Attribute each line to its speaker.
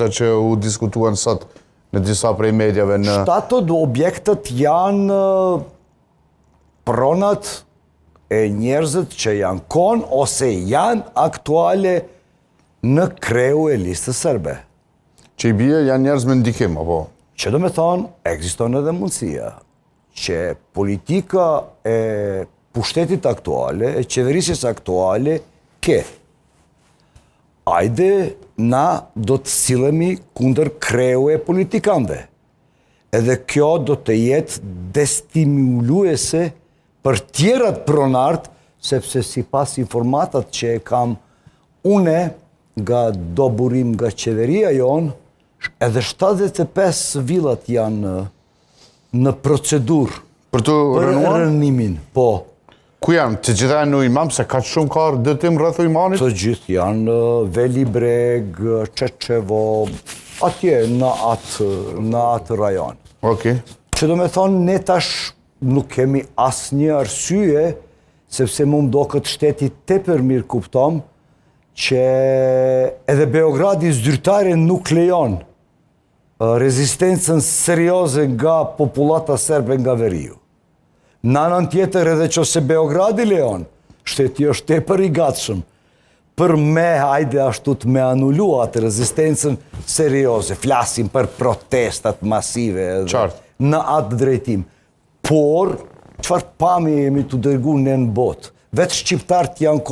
Speaker 1: që u diskutuan sot në disa prej medjave në...
Speaker 2: 7 objektet janë pronat e njerëzit që janë konë ose janë aktuale në kreu e listës serbe.
Speaker 1: Që i bie janë njerëz me ndikim, apo?
Speaker 2: Që do me thonë, ekziston edhe mundësia që politika e pushtetit aktuale, e qeverisjes aktuale, ajde na do të silemi kundër kreu e politikanve. Edhe kjo do të jetë destimuluese për tjerat pronart, sepse si pas informatat që e kam une nga do burim nga qeveria jonë, edhe 75 villat janë në procedur
Speaker 1: për të
Speaker 2: rënimin. Po.
Speaker 1: Ku janë? Të gjitha në Ujman, se ka shumë ka dëtim rreth Ujmanit?
Speaker 2: Të gjithë janë Veli Breg, Çeçevo, atje në atë rajon.
Speaker 1: Okej.
Speaker 2: Që do me thonë, ne tash nuk kemi asnjë arsye, sepse më do këtë shteti tepër mirë kuptom, që edhe Beogradi zyrtare nuk lejon rezistencën serioze nga populata serbe nga veriu. Në anën tjetër edhe që se Beogradi lejon, shteti është tepër i gatshëm për me, hajde ashtu të me anullu atë rezistencën serioze. Flasim për protestat masive në atë drejtim. Por, çfarë pami jemi të dërgu në botë? Vetë shqiptarët janë